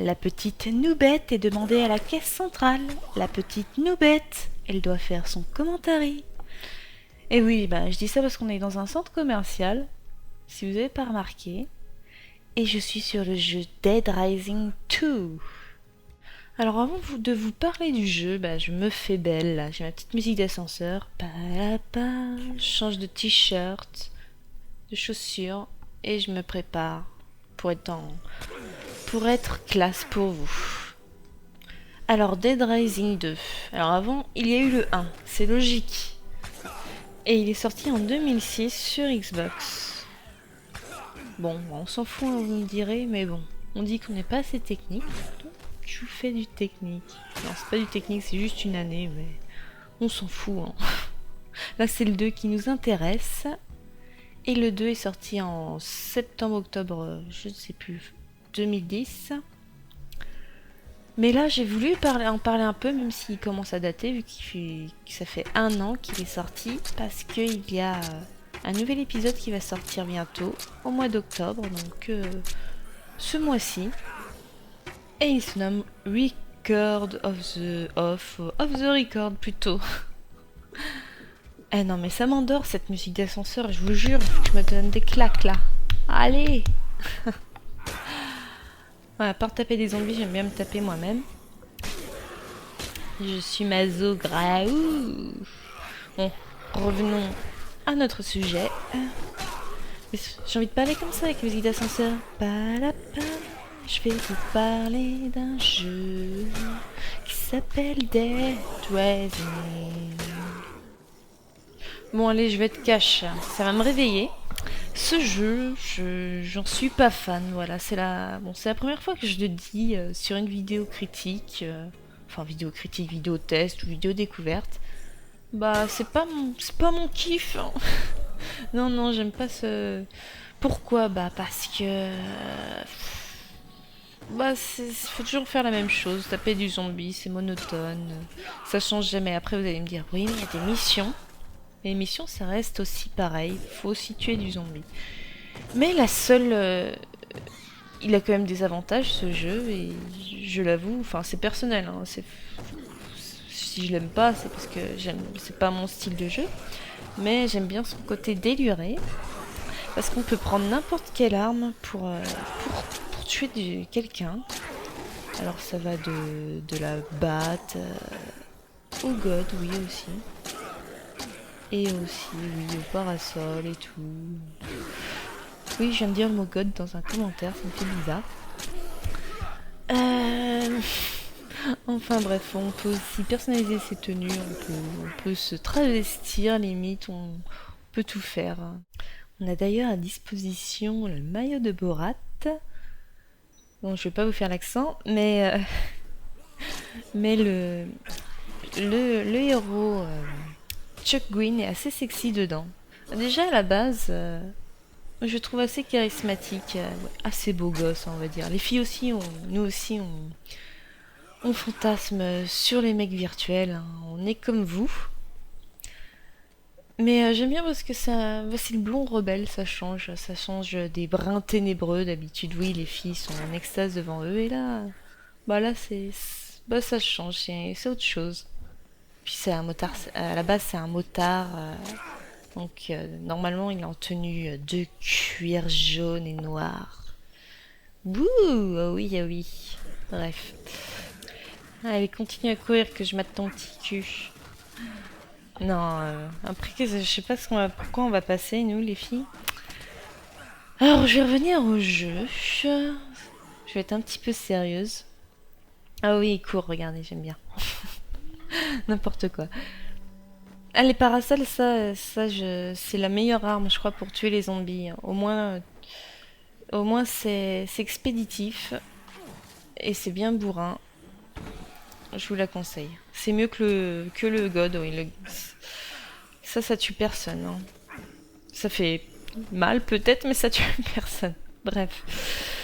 La petite Noubette est demandée à la caisse centrale. La petite Noubette, elle doit faire son commentaire. Et oui, je dis ça parce qu'on est dans un centre commercial, si vous n'avez pas remarqué. Et je suis sur le jeu Dead Rising 2. Alors avant de vous parler du jeu, je me fais belle là, j'ai ma petite musique d'ascenseur. Je change de t-shirt, de chaussures et je me prépare pour être classe pour vous. Alors Dead Rising 2. Alors avant, il y a eu le 1, c'est logique. Et il est sorti en 2006 sur Xbox. Bon, on s'en fout, vous me direz, mais bon, on dit qu'on n'est pas assez technique. Je vous fais du technique. Non, c'est pas du technique, c'est juste une année, mais on s'en fout. Hein. Là, c'est le 2 qui nous intéresse. Et le 2 est sorti en septembre-octobre, je ne sais plus, 2010. Mais là, j'ai voulu en parler un peu, même s'il commence à dater, vu que ça fait 1 an qu'il est sorti, parce qu'il y a un nouvel épisode qui va sortir bientôt, au mois d'octobre, donc ce mois-ci. Et il se nomme Record of the Record plutôt. Eh non mais ça m'endort cette musique d'ascenseur, je vous jure, je me donne des claques là. Allez. Ouais, à part taper des zombies, j'aime bien me taper moi-même. Je suis maso graou. Bon, revenons à notre sujet. J'ai envie de parler comme ça avec musique d'ascenseur. Je vais vous parler d'un jeu qui s'appelle Dead Rising. Bon allez, je vais être cash, ça va me réveiller. Ce jeu, j'en suis pas fan, voilà, c'est la première fois que je le dis sur une vidéo critique, vidéo test ou vidéo découverte. C'est pas mon kiff. Hein. non, j'aime pas ce... Pourquoi parce que... faut toujours faire la même chose, taper du zombie, c'est monotone, ça change jamais. Après vous allez me dire, oui mais il y a des missions. Les missions ça reste aussi pareil, faut aussi tuer du zombie. Mais la seule... il a quand même des avantages ce jeu, et je l'avoue, c'est personnel, hein, si je l'aime pas c'est parce que c'est pas mon style de jeu. Mais j'aime bien son côté déluré, parce qu'on peut prendre n'importe quelle arme pour tuer quelqu'un. Alors ça va de la batte au god, oui aussi. Et aussi, oui, au parasol et tout. Oui, je viens de dire le mot god dans un commentaire, ça me fait bizarre. Enfin bref, on peut aussi personnaliser ses tenues, on peut se travestir, limite, on peut tout faire. On a d'ailleurs à disposition le maillot de Borat. Bon, je vais pas vous faire l'accent, mais le héros Chuck Green est assez sexy dedans. Déjà à la base, je trouve assez charismatique, assez beau gosse, on va dire. Les filles aussi, nous aussi, on fantasme sur les mecs virtuels, hein. On est comme vous. Mais j'aime bien parce que c'est le blond rebelle, ça change des bruns ténébreux. D'habitude, oui, les filles sont en extase devant eux, et là, ça change, c'est autre chose. Puis c'est un motard, à la base c'est un motard, donc normalement il est en tenue de cuir jaune et noir. Bouh, oh oui, oh oui. Bref. Allez, continue à courir que je mate ton petit cul. Non, après, je sais pas pourquoi on va passer, nous, les filles. Alors, je vais revenir au jeu. Je vais être un petit peu sérieuse. Ah oui, il court, regardez, j'aime bien. N'importe quoi. Ah, les parasols, c'est la meilleure arme, je crois, pour tuer les zombies. Au moins c'est expéditif. Et c'est bien bourrin. Je vous la conseille. C'est mieux que le god, oui. Ça tue personne. Hein. Ça fait mal peut-être, mais ça tue personne. Bref.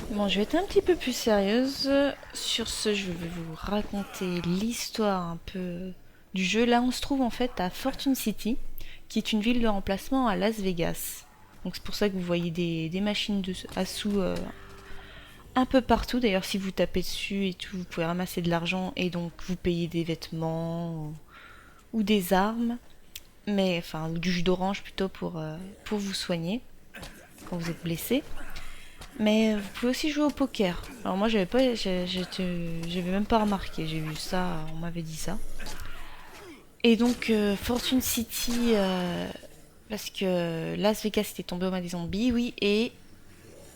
Bon, je vais être un petit peu plus sérieuse. Sur ce, je vais vous raconter l'histoire un peu du jeu. Là, on se trouve en fait à Fortune City, qui est une ville de remplacement à Las Vegas. Donc c'est pour ça que vous voyez des machines à sous un peu partout. D'ailleurs, si vous tapez dessus et tout, vous pouvez ramasser de l'argent et donc vous payer des vêtements ou des armes. Mais, enfin, ou du jus d'orange plutôt pour vous soigner quand vous êtes blessé. Mais vous pouvez aussi jouer au poker. Alors moi j'avais pas, j'avais même pas remarqué. J'ai vu ça, on m'avait dit ça. Et donc Fortune City, parce que Las Vegas était tombé aux mains des zombies, oui, et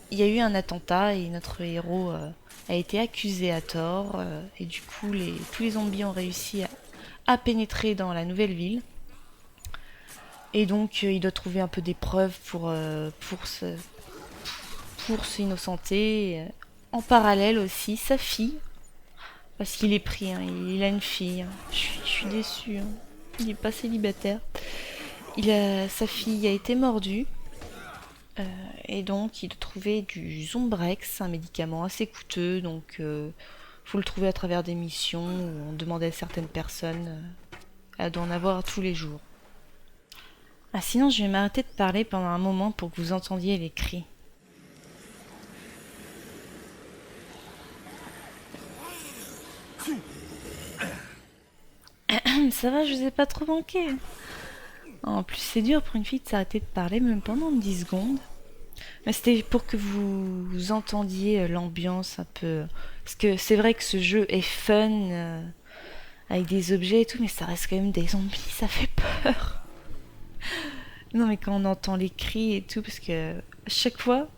il y a eu un attentat et notre héros a été accusé à tort. Et du coup tous les zombies ont réussi à pénétrer dans la nouvelle ville. Et donc il doit trouver un peu des preuves pour s'innocenter. En parallèle aussi, sa fille, parce qu'il est pris, hein, il a une fille. Hein. Je suis déçue, hein. Il n'est pas célibataire. Sa fille a été mordue, et donc il doit trouver du Zombrex, un médicament assez coûteux, donc faut le trouver à travers des missions où on demandait à certaines personnes d'en avoir tous les jours. Ah, sinon je vais m'arrêter de parler pendant un moment pour que vous entendiez les cris. Ça va, je vous ai pas trop manqué. En plus, c'est dur pour une fille de s'arrêter de parler même pendant 10 secondes. Mais c'était pour que vous entendiez l'ambiance un peu. Parce que c'est vrai que ce jeu est fun, avec des objets et tout, mais ça reste quand même des zombies, ça fait peur. Non, mais quand on entend les cris et tout, parce que à chaque fois,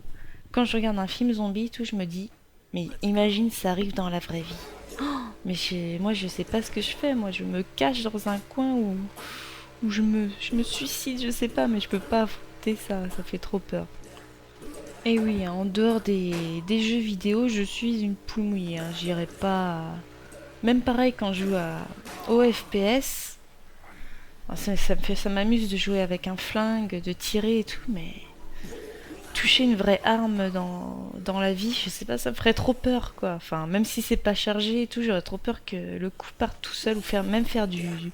quand je regarde un film zombie et tout, je me dis, mais imagine ça arrive dans la vraie vie. Mais moi, je sais pas ce que je fais. Moi, je me cache dans un coin où je me suicide, je sais pas, mais je peux pas affronter ça. Ça fait trop peur. Et oui, hein, en dehors des jeux vidéo, je suis une poule mouillée. Hein, j'irai pas. Même pareil quand je joue au FPS. Ça m'amuse de jouer avec un flingue, de tirer et tout, mais toucher une vraie arme dans la vie, je sais pas, ça me ferait trop peur, quoi. Enfin, même si c'est pas chargé et tout, j'aurais trop peur que le coup parte tout seul ou même faire du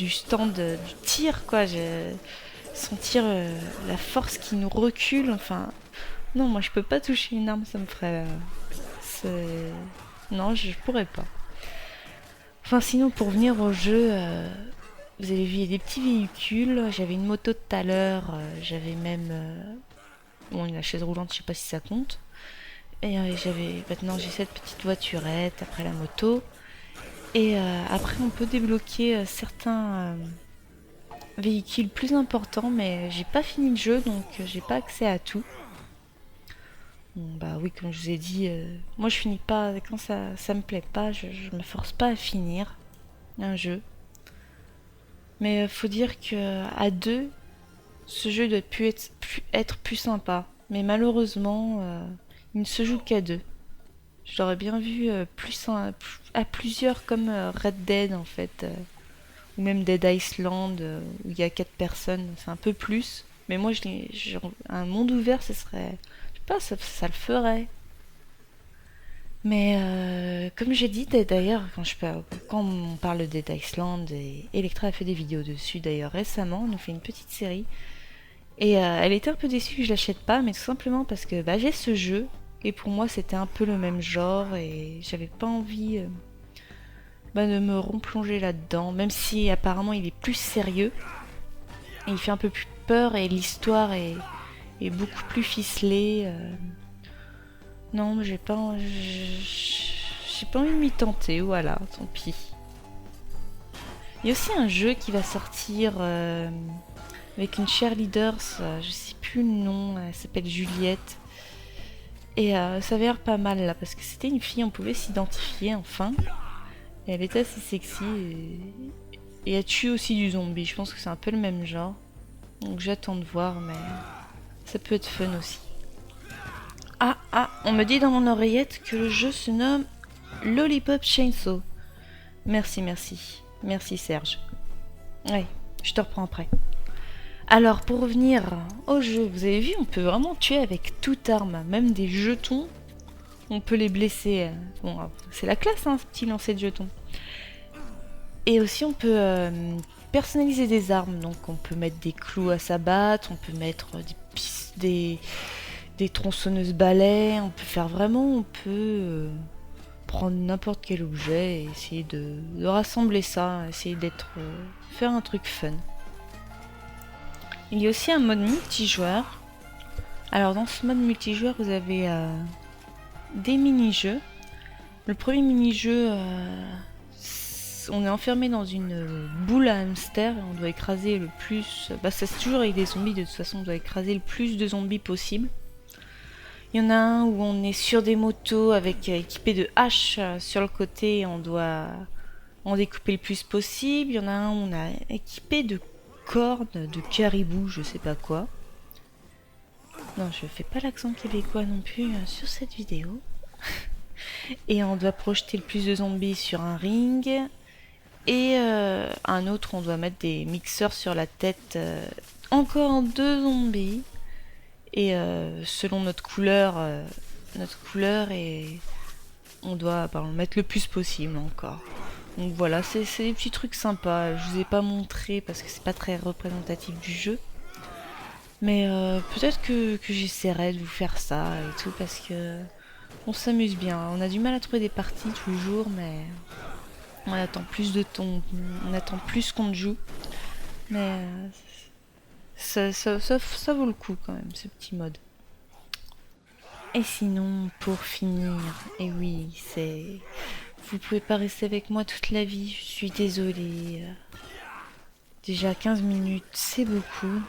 stand, du tir, quoi. Sentir la force qui nous recule, enfin. Non, moi je peux pas toucher une arme, ça me ferait. Non, je pourrais pas. Enfin, sinon, pour venir au jeu, vous avez vu, il y a des petits véhicules. J'avais une moto tout à l'heure, j'avais même. Bon, la chaise roulante, je sais pas si ça compte. Et maintenant j'ai cette petite voiturette, après la moto. Et après on peut débloquer certains véhicules plus importants, mais j'ai pas fini le jeu, donc j'ai pas accès à tout. Bon, bah oui, comme je vous ai dit, moi je finis pas, quand ça me plaît pas, je me force pas à finir un jeu. Mais faut dire que à deux, ce jeu doit être plus sympa. Mais malheureusement, il ne se joue qu'à deux. Je l'aurais bien vu à plusieurs comme Red Dead en fait. Ou même Dead Island où il y a 4 personnes. C'est un peu plus. Mais moi, un monde ouvert, ce serait... Je sais pas, ça le ferait. Mais comme j'ai dit d'ailleurs, quand on parle de Dead Island, et Electra a fait des vidéos dessus d'ailleurs récemment, elle nous fait une petite série. Et elle était un peu déçue que je l'achète pas, mais tout simplement parce que j'ai ce jeu, et pour moi c'était un peu le même genre, et j'avais pas envie de me replonger là-dedans, même si apparemment il est plus sérieux, et il fait un peu plus peur, et l'histoire est beaucoup plus ficelée. Non, j'ai pas envie de m'y tenter, voilà, tant pis. Il y a aussi un jeu qui va sortir avec une cheerleader, je sais plus le nom, elle s'appelle Juliette. Et ça avait l'air pas mal là, parce que c'était une fille, on pouvait s'identifier enfin. Et elle était assez sexy et elle tue aussi du zombie. Je pense que c'est un peu le même genre. Donc j'attends de voir, mais ça peut être fun aussi. Ah, on me dit dans mon oreillette que le jeu se nomme Lollipop Chainsaw. Merci Serge. Ouais, je te reprends après. Alors, pour revenir au jeu, vous avez vu, on peut vraiment tuer avec toute arme, même des jetons. On peut les blesser. Bon, c'est la classe, hein, ce petit lancer de jetons. Et aussi, on peut personnaliser des armes. Donc, on peut mettre des clous à s'abattre, on peut mettre des tronçonneuses balais, on peut faire vraiment, on peut prendre n'importe quel objet et essayer de rassembler ça, essayer d'être, faire un truc fun. Il y a aussi un mode multijoueur. Alors dans ce mode multijoueur, vous avez des mini-jeux. Le premier mini-jeu, on est enfermé dans une boule à hamster et on doit écraser le plus... Bah ça c'est toujours avec des zombies, de toute façon on doit écraser le plus de zombies possible. Il y en a un où on est sur des motos avec équipé de haches sur le côté et on doit en découper le plus possible. Il y en a un où on a équipé de cornes, de caribou, je sais pas quoi. Non, je fais pas l'accent québécois non plus sur cette vidéo. Et on doit projeter le plus de zombies sur un ring. Et un autre, on doit mettre des mixeurs sur la tête. Encore 2 zombies. Et selon notre couleur et on doit en mettre le plus possible encore. Donc voilà, c'est des petits trucs sympas. Je vous ai pas montré parce que c'est pas très représentatif du jeu. Mais peut-être que j'essaierai de vous faire ça et tout parce que on s'amuse bien. On a du mal à trouver des parties toujours, mais on attend plus de temps, on attend plus qu'on joue. Mais ça vaut le coup quand même, ce petit mode. Et sinon, pour finir, et oui, c'est... Vous pouvez pas rester avec moi toute la vie, je suis désolée. Déjà 15 minutes, c'est beaucoup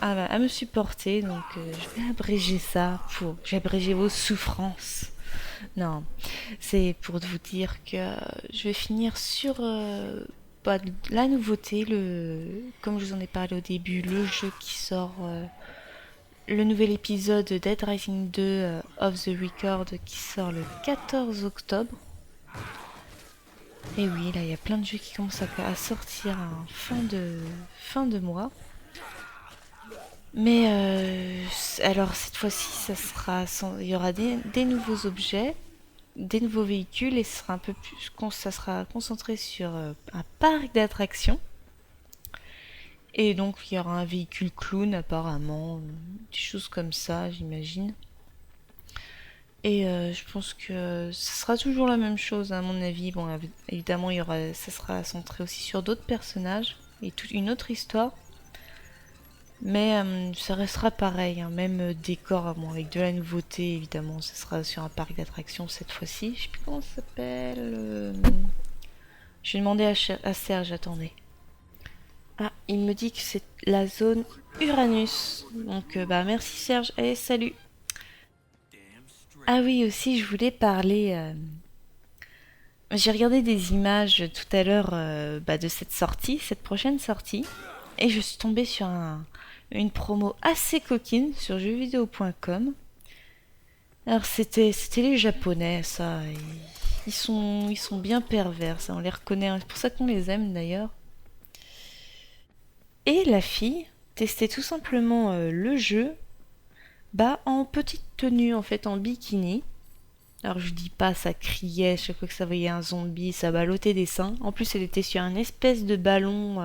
à me supporter, donc je vais abréger ça pour... Je vais abréger vos souffrances. Non, c'est pour vous dire que je vais finir sur la nouveauté, comme je vous en ai parlé au début, le jeu qui sort... le nouvel épisode de Dead Rising 2 Off the Record qui sort le 14 octobre. Et oui, là il y a plein de jeux qui commencent à sortir en fin de mois. Mais alors cette fois-ci, il y aura des nouveaux objets, des nouveaux véhicules et ce sera un peu plus, ça sera concentré sur un parc d'attractions. Et donc il y aura un véhicule clown apparemment, des choses comme ça j'imagine. Et je pense que ce sera toujours la même chose à mon avis. Bon évidemment ça sera centré aussi sur d'autres personnages et toute une autre histoire. Mais ça restera pareil, hein, même décor bon, avec de la nouveauté évidemment. Ça sera sur un parc d'attractions cette fois-ci. Je sais plus comment ça s'appelle. Je vais demander à Serge, attendez. Ah, il me dit que c'est la zone Uranus. Donc, bah, merci Serge. Allez, salut. Ah oui, aussi, je voulais parler... J'ai regardé des images tout à l'heure de cette prochaine sortie. Et je suis tombée sur une promo assez coquine sur jeuxvideo.com. Alors, c'était les Japonais, ça. Ils sont bien pervers, ça, on les reconnaît. C'est pour ça qu'on les aime, d'ailleurs. Et la fille testait tout simplement le jeu en petite tenue, en fait, en bikini. Alors je dis pas, ça criait, chaque fois que ça voyait un zombie, ça ballottait des seins. En plus, elle était sur un espèce de ballon,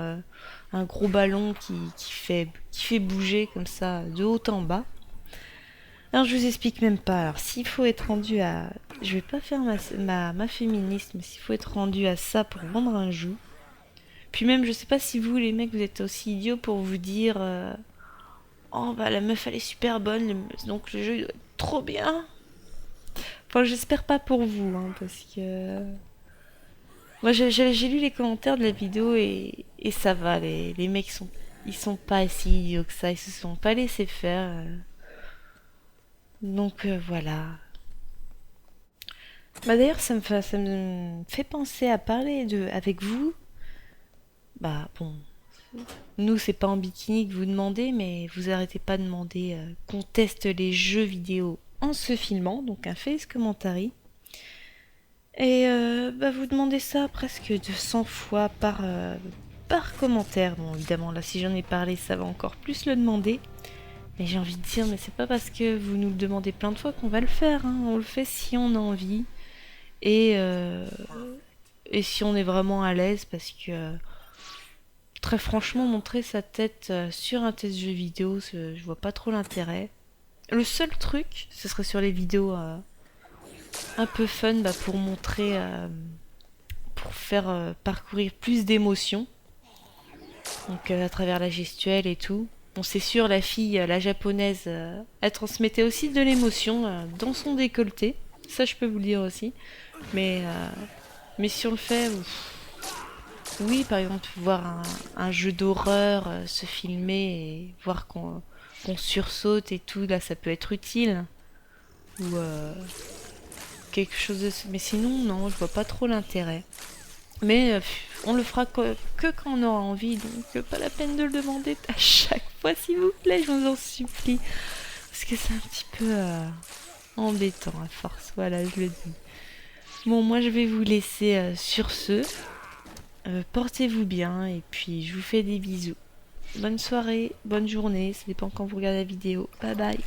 un gros ballon qui fait bouger comme ça, de haut en bas. Alors je vous explique même pas. Alors s'il faut être rendu à... Je vais pas faire ma féministe, mais s'il faut être rendu à ça pour vendre un jeu... Puis même, je sais pas si vous, les mecs, vous êtes aussi idiots pour vous dire oh, bah la meuf, elle est super bonne, donc le jeu doit être trop bien. Enfin, j'espère pas pour vous, hein, parce que... Moi, j'ai lu les commentaires de la vidéo et ça va, les mecs, ils sont pas si idiots que ça, ils se sont pas laissés faire. Donc, voilà. Bah d'ailleurs, ça me fait penser à parler avec vous. Bah bon, nous c'est pas en bikini que vous demandez, mais vous arrêtez pas de demander qu'on teste les jeux vidéo en se filmant, donc un face commentary. Et vous demandez ça presque 200 fois par commentaire. Bon évidemment là si j'en ai parlé ça va encore plus le demander. Mais j'ai envie de dire, mais c'est pas parce que vous nous le demandez plein de fois qu'on va le faire, hein. On le fait si on a envie. Et si on est vraiment à l'aise parce que... Très franchement, montrer sa tête sur un test jeu vidéo, je vois pas trop l'intérêt. Le seul truc, ce serait sur les vidéos un peu fun pour montrer, pour faire parcourir plus d'émotions. Donc à travers la gestuelle et tout. Bon, c'est sûr, la fille, la japonaise, elle transmettait aussi de l'émotion dans son décolleté. Ça, je peux vous le dire aussi. Mais sur le fait, oui, par exemple, voir un jeu d'horreur se filmer et voir qu'on sursaute et tout, là, ça peut être utile. Ou quelque chose de... Mais sinon, non, je vois pas trop l'intérêt. Mais on le fera que quand on aura envie, donc pas la peine de le demander à chaque fois, s'il vous plaît, je vous en supplie. Parce que c'est un petit peu embêtant à force, voilà, je le dis. Bon, moi je vais vous laisser sur ce. Portez-vous bien et puis je vous fais des bisous. Bonne soirée, bonne journée, ça dépend quand vous regardez la vidéo. Bye bye.